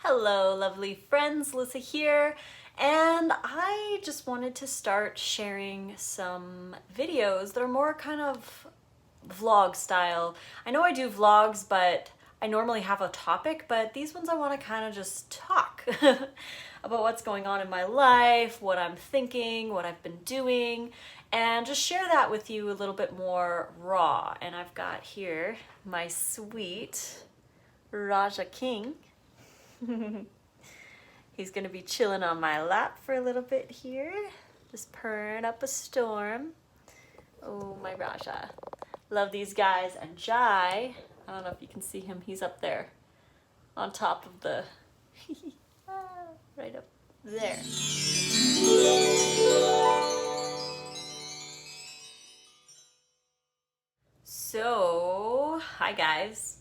Hello, lovely friends, Lissa here, and I just wanted to start sharing some videos that are more kind of vlog style. I know I do vlogs, but I normally have a topic, but these ones I want to kind of just talk about what's going on in my life, what I'm thinking, what I've been doing, and just share that with you a little bit more raw. And I've got here my sweet Raja King. He's gonna be chilling on my lap for a little bit here, just purring up a storm. Oh, my Raja. Love these guys. And Jai, I don't know if you can see him, he's up there on top of the, right up there. So, hi guys.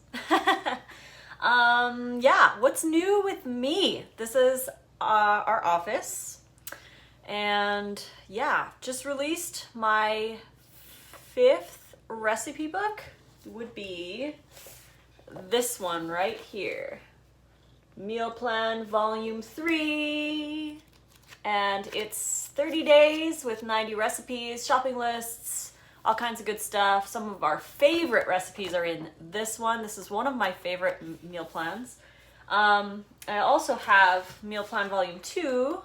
Yeah, what's new with me? This is our office, and yeah, just released my 5th recipe book. Would be this one right here, Meal Plan Volume 3, and it's 30 days with 90 recipes, shopping lists, all kinds of good stuff. Some of our favorite recipes are in this one. This is one of my favorite meal plans. I also have Meal Plan Volume 2.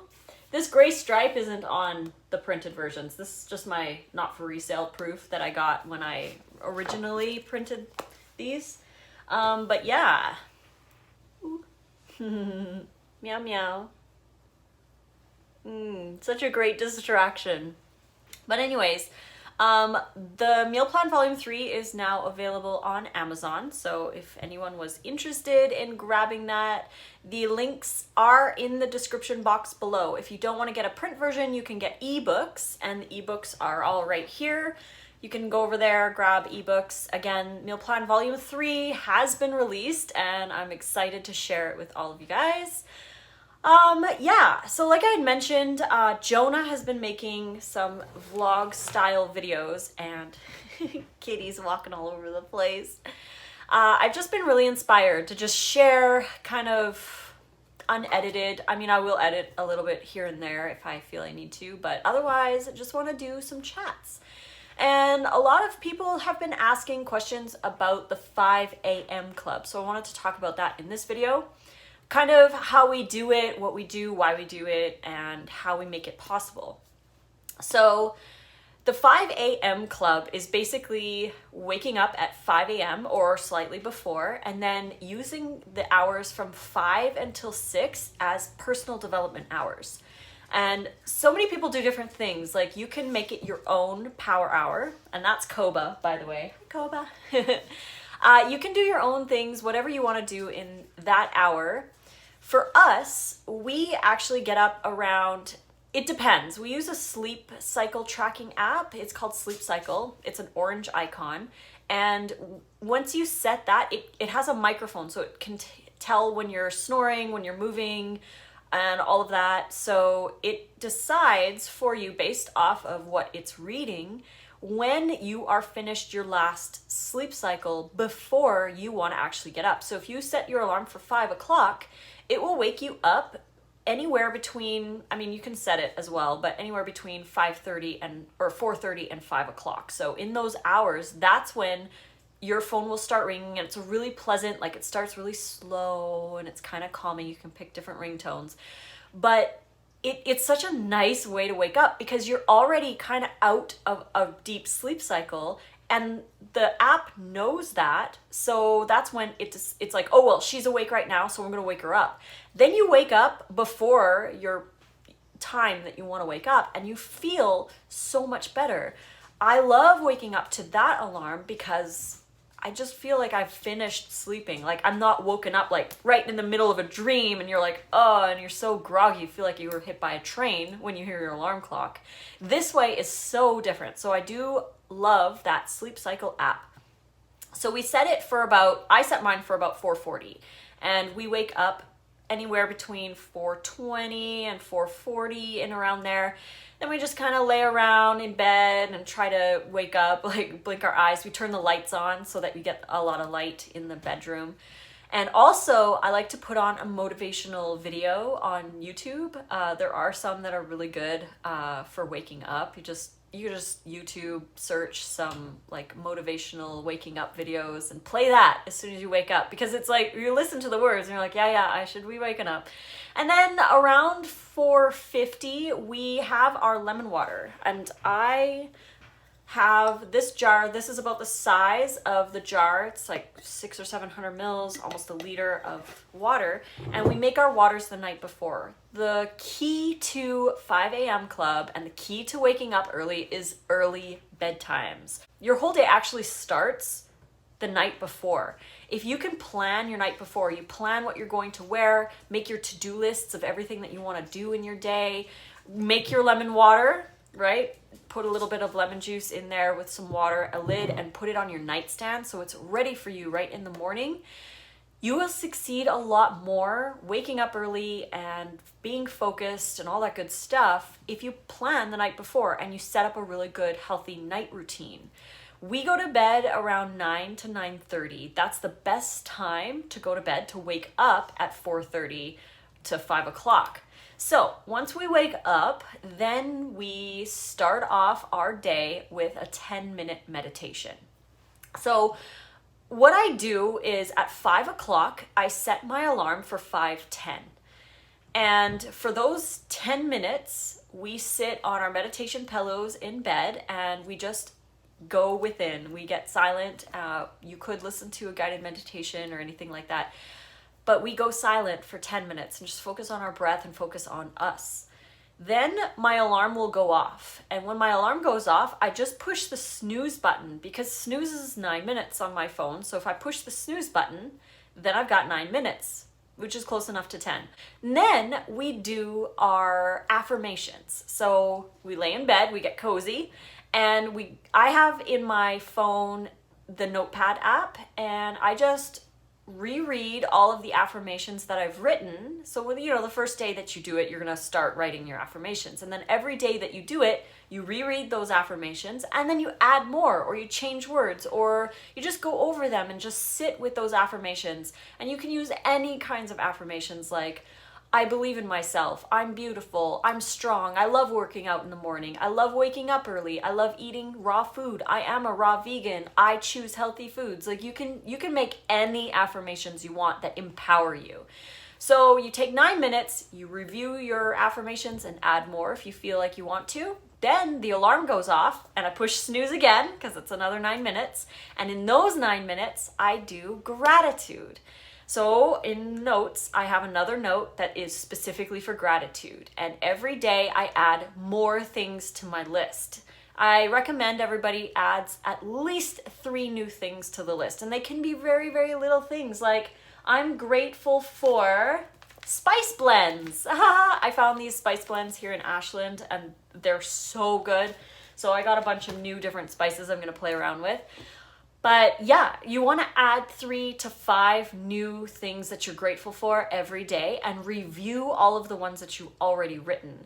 This gray stripe isn't on the printed versions. This is just my not for resale proof that I got when I originally printed these. But yeah. Meow meow. Such a great distraction. But anyways, the Meal Plan Volume 3 is now available on Amazon, so if anyone was interested in grabbing that, the links are in the description box below. If you don't want to get a print version, you can get ebooks, and the ebooks are all right here. You can go over there, grab ebooks. Again, Meal Plan Volume 3 has been released, and I'm excited to share it with all of you guys. Yeah, so like I had mentioned, Jonah has been making some vlog style videos, and Kitty's walking all over the place. I've just been really inspired to just share kind of unedited. I mean, I will edit a little bit here and there if I feel I need to, but otherwise I just want to do some chats. And a lot of people have been asking questions about the 5 a.m. club, so I wanted to talk about that in this video. Kind of how we do it, what we do, why we do it, and how we make it possible. So the 5 a.m. club is basically waking up at 5 a.m. or slightly before, and then using the hours from 5 until 6 as personal development hours. And so many people do different things. Like, you can make it your own power hour, and that's Koba, by the way. Koba. You can do your own things, whatever you want to do in that hour. For us, we actually get up around, it depends. We use a sleep cycle tracking app. It's called Sleep Cycle. It's an orange icon. And once you set that, it has a microphone, so it can tell when you're snoring, when you're moving, and all of that. So it decides for you, based off of what it's reading, when you are finished your last sleep cycle before you want to actually get up. So if you set your alarm for 5 o'clock, it will wake you up anywhere between, I mean, you can set it as well, but anywhere between 4:30 and 5 o'clock. So in those hours, that's when your phone will start ringing, and it's a really pleasant, like, it starts really slow and it's kind of calming. You can pick different ringtones, but it's such a nice way to wake up because you're already kind of out of a deep sleep cycle, and the app knows that. So that's when it's like, oh, well, she's awake right now, so I'm going to wake her up. Then you wake up before your time that you want to wake up, and you feel so much better. I love waking up to that alarm because I just feel like I've finished sleeping. Like, I'm not woken up like right in the middle of a dream and you're like, oh, and you're so groggy, you feel like you were hit by a train when you hear your alarm clock. This way is so different. So I do love that Sleep Cycle app. So we set it for I set mine for about 4:40, and we wake up anywhere between 4:20 and 4:40 and around there. Then we just kind of lay around in bed and try to wake up, like blink our eyes. We turn the lights on so that we get a lot of light in the bedroom. And also, I like to put on a motivational video on YouTube. There are some that are really good for waking up. You just YouTube search some like motivational waking up videos and play that as soon as you wake up, because it's like you listen to the words and you're like, yeah, I should be waking up. And then around 4:50 we have our lemon water, and I have this jar. This is about the size of the jar. It's like 600 or 700 mils, almost a liter of water. And we make our waters the night before. The key to 5 a.m. club and the key to waking up early is early bedtimes. Your whole day actually starts the night before. If you can plan your night before, you plan what you're going to wear, make your to-do lists of everything that you want to do in your day, make your lemon water, right? Put a little bit of lemon juice in there with some water, a lid, and put it on your nightstand so it's ready for you right in the morning. You will succeed a lot more waking up early and being focused and all that good stuff if you plan the night before and you set up a really good, healthy night routine. We go to bed around 9 to 9:30. That's the best time to go to bed to wake up at 4:30 to 5 o'clock. So once we wake up, then we start off our day with a 10-minute meditation. So what I do is at 5 o'clock, I set my alarm for 5:10. And for those 10 minutes, we sit on our meditation pillows in bed and we just go within. We get silent. You could listen to a guided meditation or anything like that. But we go silent for 10 minutes and just focus on our breath and focus on us. Then my alarm will go off. And when my alarm goes off, I just push the snooze button, because snooze is 9 minutes on my phone. So if I push the snooze button, then I've got 9 minutes, which is close enough to 10. And then we do our affirmations. So we lay in bed, we get cozy, and I have in my phone the Notepad app, and I just reread all of the affirmations that I've written. So the first day that you do it, you're going to start writing your affirmations. And then every day that you do it, you reread those affirmations, and then you add more, or you change words, or you just go over them and just sit with those affirmations. And you can use any kinds of affirmations like, I believe in myself, I'm beautiful, I'm strong, I love working out in the morning, I love waking up early, I love eating raw food, I am a raw vegan, I choose healthy foods. Like you can make any affirmations you want that empower you. So you take 9 minutes, you review your affirmations and add more if you feel like you want to. Then the alarm goes off and I push snooze again because it's another 9 minutes. And in those 9 minutes, I do gratitude. So in notes, I have another note that is specifically for gratitude. And every day I add more things to my list. I recommend everybody adds at least 3 new things to the list. And they can be very, very little things like, I'm grateful for spice blends. I found these spice blends here in Ashland and they're so good. So I got a bunch of new different spices I'm going to play around with. But yeah, you want to add 3 to 5 new things that you're grateful for every day and review all of the ones that you've already written.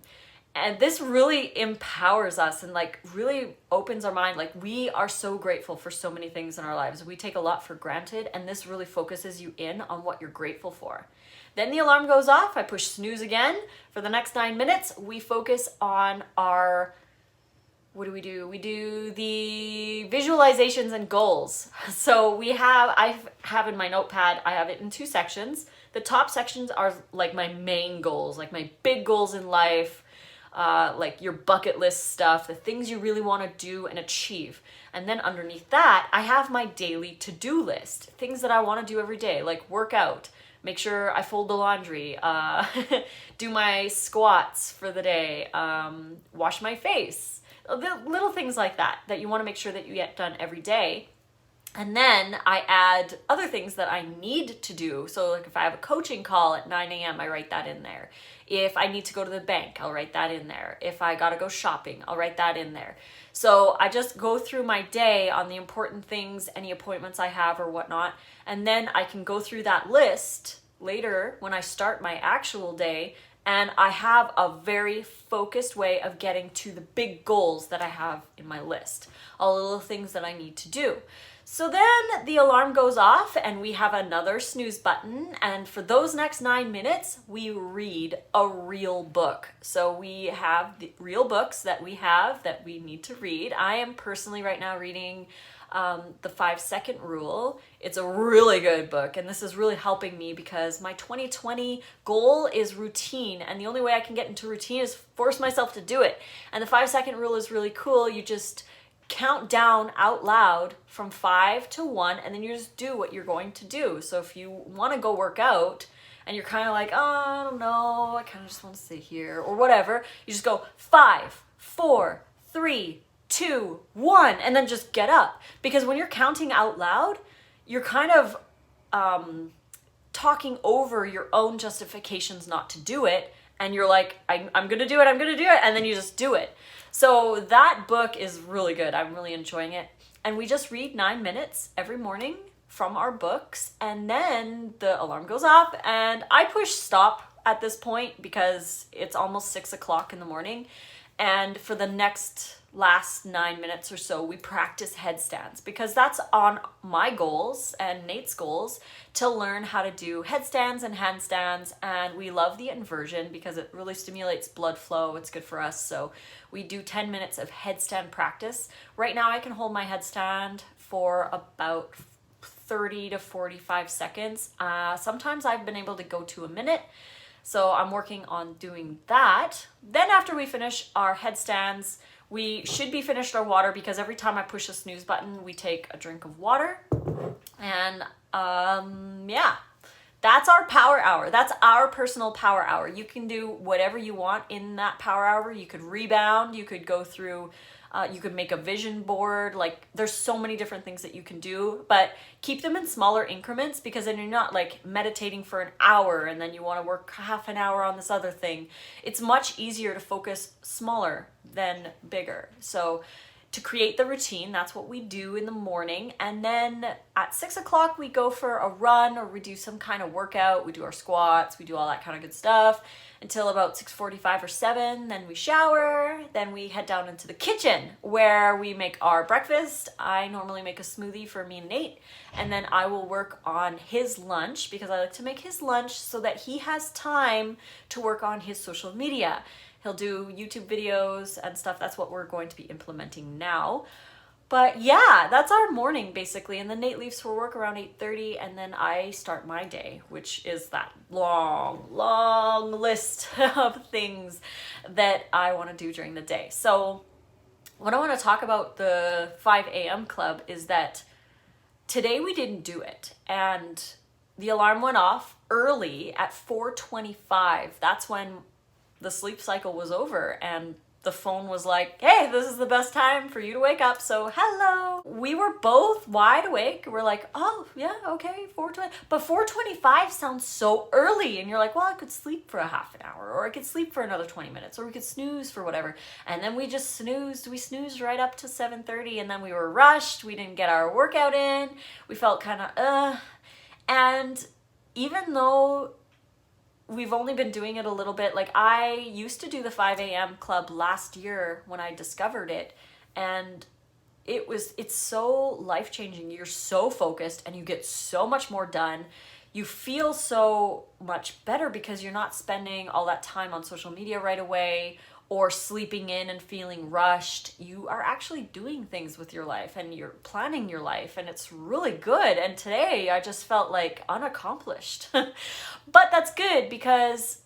And this really empowers us and like really opens our mind. Like we are so grateful for so many things in our lives. We take a lot for granted, and this really focuses you in on what you're grateful for. Then the alarm goes off. I push snooze again. For the next 9 minutes, we focus on our, what do? We do the visualizations and goals. So I have in my notepad, I have it in 2 sections. The top sections are like my main goals, like my big goals in life, like your bucket list stuff, the things you really want to do and achieve. And then underneath that, I have my daily to-do list, things that I want to do every day, like work out, make sure I fold the laundry, do my squats for the day, wash my face, little things like that you want to make sure that you get done every day. And then I add other things that I need to do. So like if I have a coaching call at 9 a.m., I write that in there. If I need to go to the bank, I'll write that in there. If I gotta go shopping, I'll write that in there. So I just go through my day on the important things, any appointments I have or whatnot, and then I can go through that list later when I start my actual day, and I have a very focused way of getting to the big goals that I have in my list, all the little things that I need to do. So then the alarm goes off and we have another snooze button. And for those next 9 minutes, we read a real book. So we have the real books that we need to read. I am personally right now reading the 5-Second Rule. It's a really good book, and this is really helping me because my 2020 goal is routine, and the only way I can get into routine is force myself to do it. And the 5-Second Rule is really cool. You just count down out loud from 5 to 1, and then you just do what you're going to do. So if you want to go work out and you're kind of like, oh, I don't know, I kind of just want to sit here or whatever, you just go 5, 4, 3, 2, 1, and then just get up. Because when you're counting out loud, you're kind of talking over your own justifications not to do it, and you're like, I'm gonna do it, and then you just do it. So that book is really good. I'm really enjoying it. And we just read 9 minutes every morning from our books, and then the alarm goes off, and I push stop at this point because it's almost 6 o'clock in the morning. And for the last 9 minutes or so, we practice headstands because that's on my goals and Nate's goals to learn how to do headstands and handstands. And we love the inversion because it really stimulates blood flow. It's good for us. So we do 10 minutes of headstand practice. Right now I can hold my headstand for about 30 to 45 seconds. Sometimes I've been able to go to a minute. So I'm working on doing that. Then after we finish our headstands, we should be finished our water because every time I push the snooze button, we take a drink of water. And yeah, that's our power hour. That's our personal power hour. You can do whatever you want in that power hour. You could rebound, you could go through, you could make a vision board. Like there's so many different things that you can do, but keep them in smaller increments because then you're not like meditating for an hour and then you want to work half an hour on this other thing. It's much easier to focus smaller than bigger. So to create the routine, that's what we do in the morning. And then at 6 o'clock, we go for a run or we do some kind of workout. We do our squats, we do all that kind of good stuff until about 6:45 or 7. Then we shower. Then we head down into the kitchen where we make our breakfast. I normally make a smoothie for me and Nate. And then I will work on his lunch because I like to make his lunch so that he has time to work on his social media. He'll do YouTube videos and stuff. That's what we're going to be implementing now. But yeah, that's our morning basically. And then Nate leaves for work around 8:30 and then I start my day, which is that long list of things that I want to do during the day. So what I want to talk about the 5 a.m. club is that today we didn't do it. And the alarm went off early at 4:25. That's when the sleep cycle was over and the phone was like, hey, this is the best time for you to wake up. So hello. We were both wide awake. We're like, oh yeah, okay, 4:20. But 4:25 sounds so early. And you're like, well, I could sleep for a half an hour or I could sleep for another 20 minutes or we could snooze for whatever. And then we just snoozed. We snoozed right up to 7:30 and then we were rushed. We didn't get our workout in. We felt kind of, And even though we've only been doing it a little bit. Like I used to do the 5 a.m. club last year when I discovered it, and it's so life-changing. You're so focused and you get so much more done. You feel so much better because you're not spending all that time on social media right away or sleeping in and feeling rushed. You are actually doing things with your life and you're planning your life and it's really good. And today I just felt like unaccomplished. But that's good because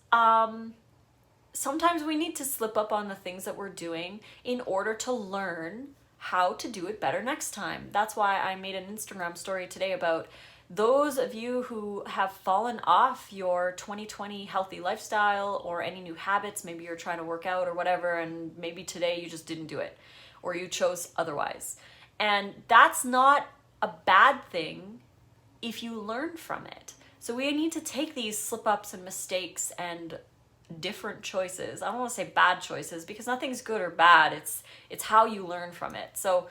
sometimes we need to slip up on the things that we're doing in order to learn how to do it better next time. That's why I made an Instagram story today about those of you who have fallen off your 2020 healthy lifestyle or any new habits. Maybe you're trying to work out or whatever, and maybe today you just didn't do it or you chose otherwise. And that's not a bad thing if you learn from it. So we need to take these slip-ups and mistakes and different choices. I don't want to say bad choices because nothing's good or bad. It's how you learn from it. So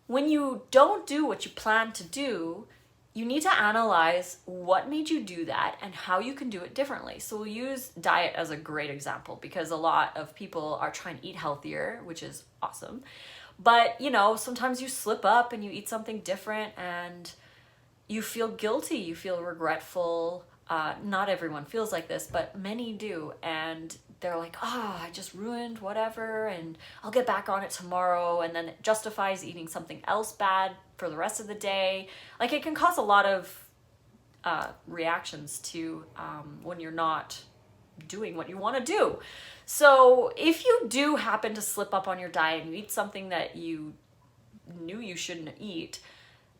when you don't do what you plan to do, you need to analyze what made you do that and how you can do it differently. So we'll use diet as a great example because a lot of people are trying to eat healthier, which is awesome. But, you know, sometimes you slip up and you eat something different and you feel guilty, you feel regretful. Not everyone feels like this, but many do. And they're like, I just ruined whatever and I'll get back on it tomorrow. And then it justifies eating something else bad for the rest of the day. Like, it can cause a lot of reactions to when you're not doing what you want to do. So if you do happen to slip up on your diet and you eat something that you knew you shouldn't eat,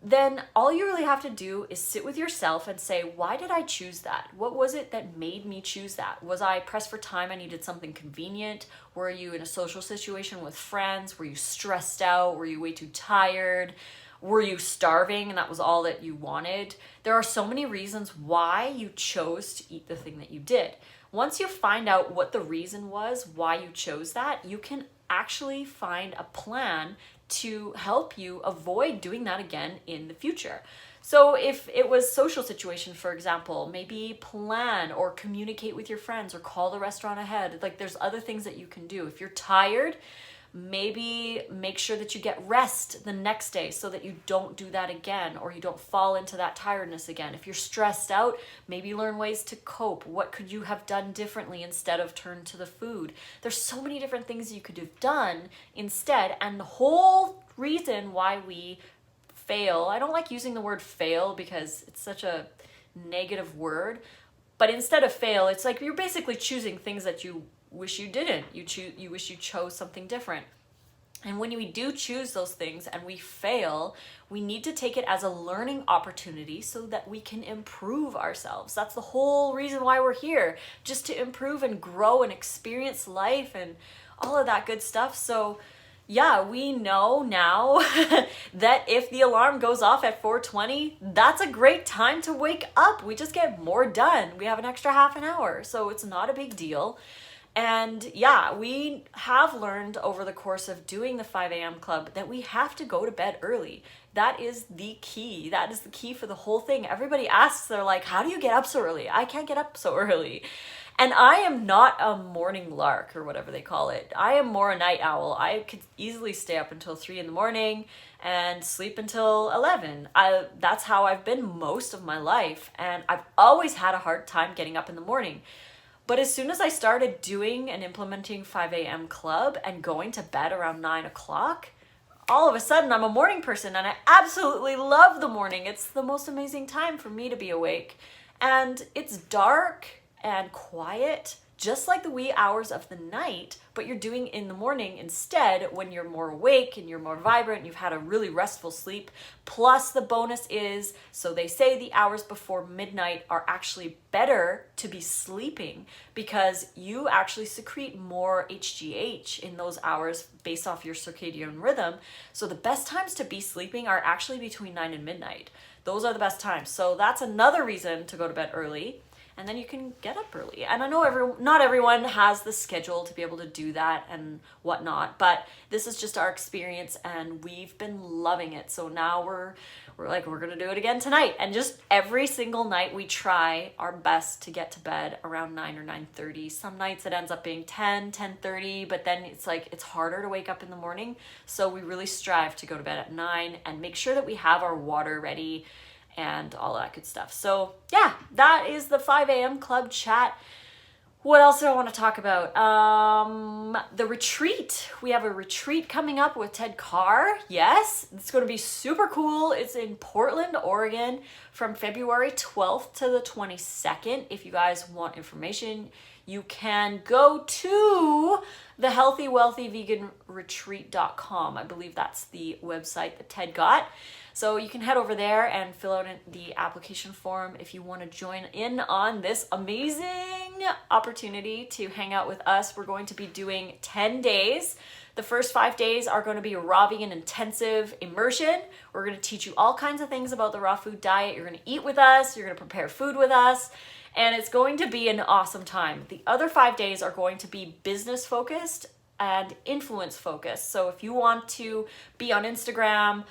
then all you really have to do is sit with yourself and say, why did I choose that? What was it that made me choose that? Was I pressed for time? I needed something convenient? Were you in a social situation with friends? Were you stressed out? Were you way too tired? Were you starving and that was all that you wanted? There are so many reasons why you chose to eat the thing that you did. Once you find out what the reason was, why you chose that, you can actually find a plan to help you avoid doing that again in the future. So if it was social situation, for example, maybe plan or communicate with your friends or call the restaurant ahead. Like, there's other things that you can do. If you're tired, maybe make sure that you get rest the next day so that you don't do that again or you don't fall into that tiredness again. If you're stressed out, maybe learn ways to cope. What could you have done differently instead of turn to the food? There's so many different things you could have done instead. And the whole reason why we fail, I don't like using the word fail because it's such a negative word, but instead of fail, it's like you're basically choosing things that you wish you didn't. You wish you chose something different. And when we do choose those things and we fail, we need to take it as a learning opportunity so that we can improve ourselves. That's the whole reason why we're here, just to improve and grow and experience life and all of that good stuff. So yeah, we know now that if the alarm goes off at 4:20, that's a great time to wake up. We just get more done. We have an extra half an hour, so it's not a big deal. And yeah, we have learned over the course of doing the 5 a.m. club that we have to go to bed early. That is the key. That is the key for the whole thing. Everybody asks, they're like, how do you get up so early? I can't get up so early. And I am not a morning lark or whatever they call it. I am more a night owl. I could easily stay up until 3 in the morning and sleep until 11. That's how I've been most of my life. And I've always had a hard time getting up in the morning. But as soon as I started doing and implementing 5 a.m. club and going to bed around 9 o'clock, all of a sudden I'm a morning person and I absolutely love the morning. It's the most amazing time for me to be awake. And it's dark and quiet, just like the wee hours of the night, but you're doing in the morning instead when you're more awake and you're more vibrant, you've had a really restful sleep. Plus the bonus is, so they say the hours before midnight are actually better to be sleeping because you actually secrete more HGH in those hours based off your circadian rhythm. So the best times to be sleeping are actually between 9 and midnight. Those are the best times. So that's another reason to go to bed early. And then you can get up early. And I know not everyone has the schedule to be able to do that and whatnot, but this is just our experience and we've been loving it. So now we're gonna do it again tonight. And just every single night we try our best to get to bed around 9 or 9:30. Some nights it ends up being 10:30, but then it's harder to wake up in the morning. So we really strive to go to bed at 9 and make sure that we have our water ready and all that good stuff. So yeah, that is the 5 a.m. club chat. What else do I want to talk about? The retreat. We have a retreat coming up with Ted Carr. Yes, it's going to be super cool. It's in Portland, Oregon from February 12th to the 22nd. If you guys want information, you can go to the healthywealthyveganretreat.com. I believe that's the website that Ted got. So you can head over there and fill out the application form if you want to join in on this amazing opportunity to hang out with us. We're going to be doing 10 days. The first 5 days are going to be a raw vegan intensive immersion. We're going to teach you all kinds of things about the raw food diet. You're going to eat with us. You're going to prepare food with us. And it's going to be an awesome time. The other 5 days are going to be business focused and influence focused. So if you want to be on Instagram,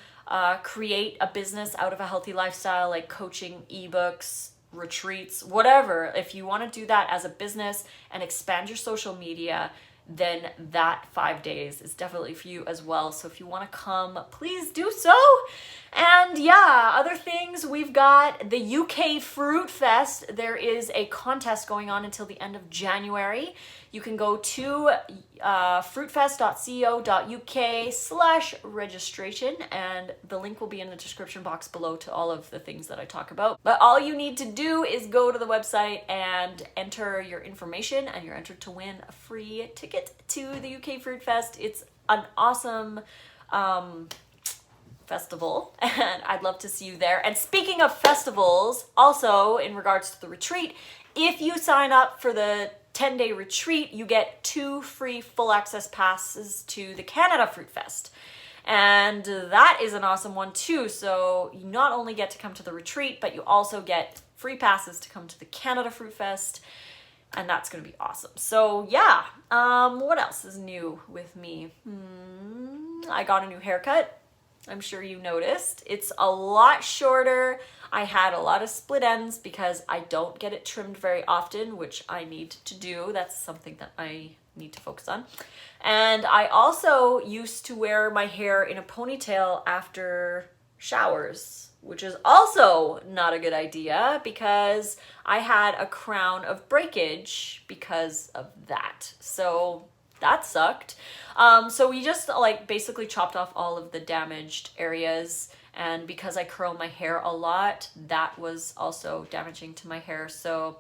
create a business out of a healthy lifestyle like coaching, ebooks, retreats, whatever. If you want to do that as a business and expand your social media, then that 5 days is definitely for you as well. So if you want to come, please do so. And yeah, other things, we've got the UK Fruit Fest. There is a contest going on until the end of January. You can go to fruitfest.co.uk/registration, and the link will be in the description box below to all of the things that I talk about. But all you need to do is go to the website and enter your information, and you're entered to win a free ticket to the UK Fruit Fest. It's an awesome festival, and I'd love to see you there. And speaking of festivals, also in regards to the retreat, if you sign up for the 10-day retreat, you get 2 free full access passes to the Canada Fruit Fest. And that is an awesome one too. So you not only get to come to the retreat, but you also get free passes to come to the Canada Fruit Fest. And that's going to be awesome. So yeah, what else is new with me? I got a new haircut. I'm sure you noticed. It's a lot shorter. I had a lot of split ends because I don't get it trimmed very often, which I need to do. That's something that I need to focus on. And I also used to wear my hair in a ponytail after showers, which is also not a good idea because I had a crown of breakage because of that. So that sucked. So we just like basically chopped off all of the damaged areas, and because I curl my hair a lot, that was also damaging to my hair. So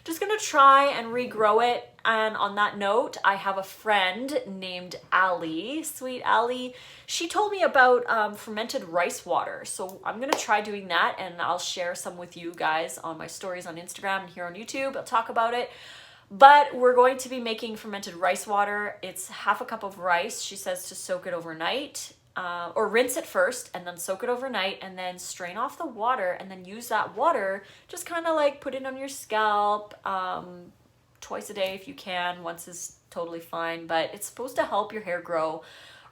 just gonna try and regrow it. And on that note, I have a friend named Allie, sweet Allie. She told me about fermented rice water. So I'm gonna try doing that, and I'll share some with you guys on my stories on Instagram and here on YouTube. I'll talk about it. But we're going to be making fermented rice water. It's half a cup of rice. She says to soak it overnight, or rinse it first and then soak it overnight, and then strain off the water, and then use that water, just kind of like put it on your scalp twice a day if you can. Once is totally fine, but it's supposed to help your hair grow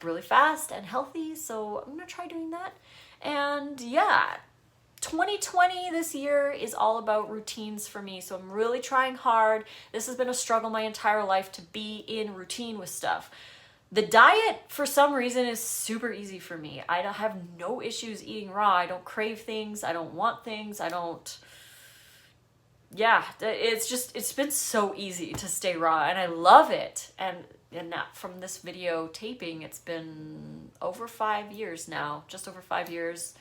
really fast and healthy. So I'm gonna try doing that. And yeah, 2020 this year is all about routines for me. So I'm really trying hard. This has been a struggle my entire life to be in routine with stuff. The diet, for some reason, is super easy for me. I have no issues eating raw. I don't crave things. I don't want things. Yeah, it's been so easy to stay raw, and I love it. And that from this video taping, it's been over 5 years now, just over 5 years.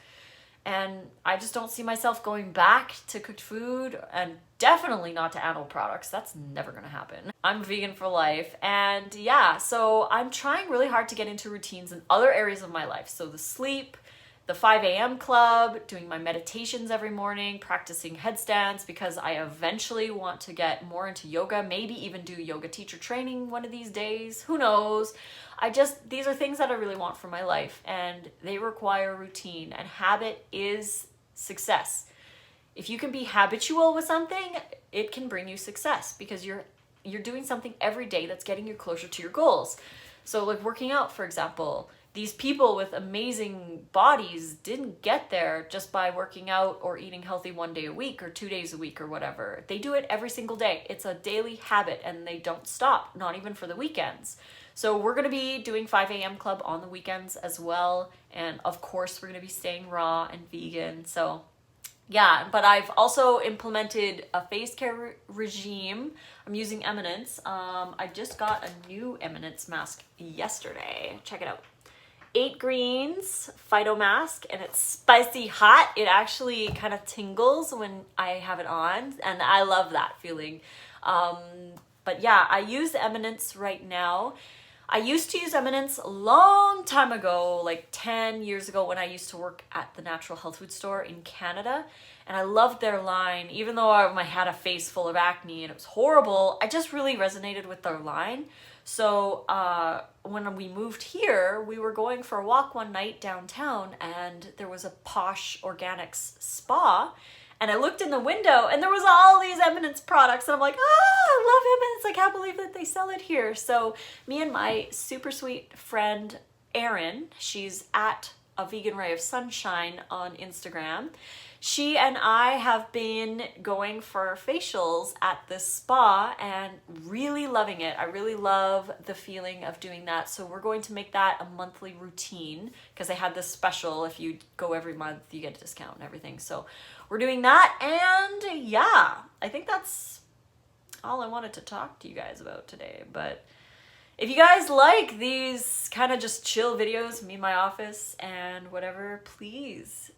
And I just don't see myself going back to cooked food, and definitely not to animal products. That's never gonna happen. I'm vegan for life. And yeah, so I'm trying really hard to get into routines in other areas of my life. So the sleep, the 5 a.m. club, doing my meditations every morning, practicing headstands because I eventually want to get more into yoga, maybe even do yoga teacher training one of these days. Who knows? These are things that I really want for my life, and they require routine, and habit is success. If you can be habitual with something, it can bring you success because you're doing something every day that's getting you closer to your goals. So like working out, for example, these people with amazing bodies didn't get there just by working out or eating healthy 1 day a week or 2 days a week or whatever. They do it every single day. It's a daily habit, and they don't stop, not even for the weekends. So we're going to be doing 5 a.m. club on the weekends as well. And of course, we're going to be staying raw and vegan. So yeah, but I've also implemented a face care regime. I'm using Eminence. I just got a new Eminence mask yesterday. Check it out. 8 greens phyto mask, and it's spicy hot. It actually kind of tingles when I have it on, and I love that feeling. But yeah, I use Eminence right now. I used to use Eminence a long time ago, like 10 years ago, when I used to work at the natural health food store in Canada. And I loved their line. Even though I had a face full of acne and it was horrible, I just really resonated with their line. So when we moved here, we were going for a walk one night downtown, and there was a posh organics spa. And I looked in the window, and there was all these Eminence products. And I'm like, I love Eminence. I can't believe that they sell it here. So me and my super sweet friend, Erin, she's at A Vegan Ray of Sunshine on Instagram. she and I have been going for facials at this spa and really loving it. I really love the feeling of doing that. So we're going to make that a monthly routine because they had this special. If you go every month, you get a discount and everything. So we're doing that. And yeah, I think that's all I wanted to talk to you guys about today. But if you guys like these kind of just chill videos, me in my office and whatever, please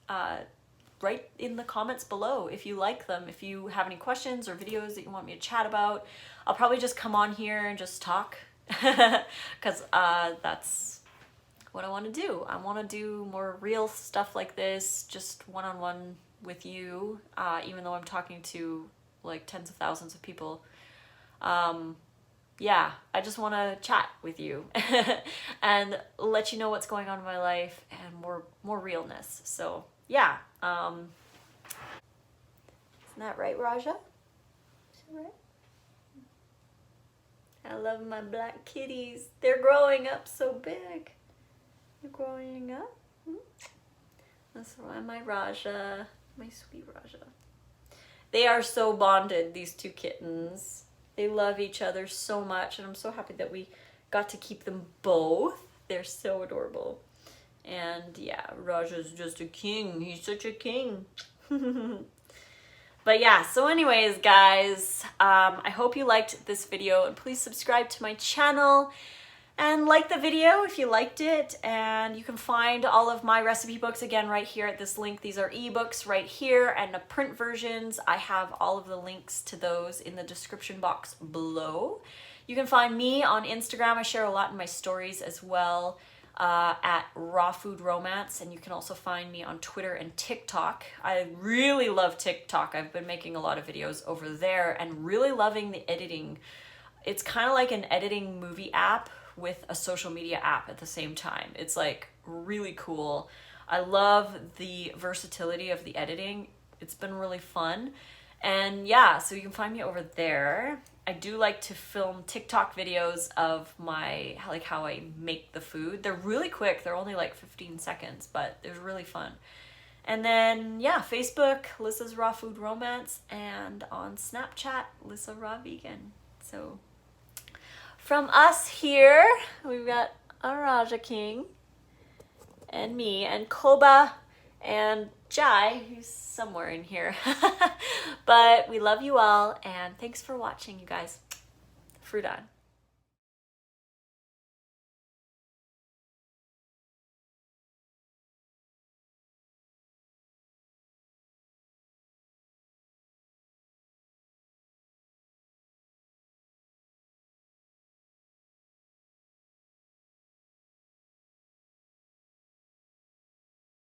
write in the comments below if you like them. If you have any questions or videos that you want me to chat about, I'll probably just come on here and just talk because that's what I want to do. I want to do more real stuff like this, just one-on-one with you, even though I'm talking to like tens of thousands of people. Yeah, I just want to chat with you and let you know what's going on in my life and more realness. So yeah, isn't that right, Raja? Is that right? I love my black kitties. They're growing up so big. They're growing up. That's why my Raja, my sweet Raja. They are so bonded, these two kittens. They love each other so much, and I'm so happy that we got to keep them both. They're so adorable. And yeah, Raja's just a king. He's such a king. But yeah, so anyways, guys, I hope you liked this video, and please subscribe to my channel and like the video if you liked it. And you can find all of my recipe books again right here at this link. These are ebooks right here, and the print versions, I have all of the links to those in the description box below. You can find me on Instagram. I share a lot in my stories as well, at Raw Food Romance, and you can also find me on Twitter and TikTok. I really love TikTok. I've been making a lot of videos over there and really loving the editing. It's kind of like an editing movie app with a social media app at the same time. It's like really cool. I love the versatility of the editing. It's been really fun. And yeah, so you can find me over there. I do like to film TikTok videos of my, like how I make the food. They're really quick. They're only like 15 seconds, but they're really fun. And then yeah, Facebook, Lissa's Raw Food Romance, and on Snapchat, Lissa Raw Vegan. So from us here, we've got a Raja King and me and Koba and Jai, who's somewhere in here. But we love you all, and thanks for watching, you guys. Fruit on.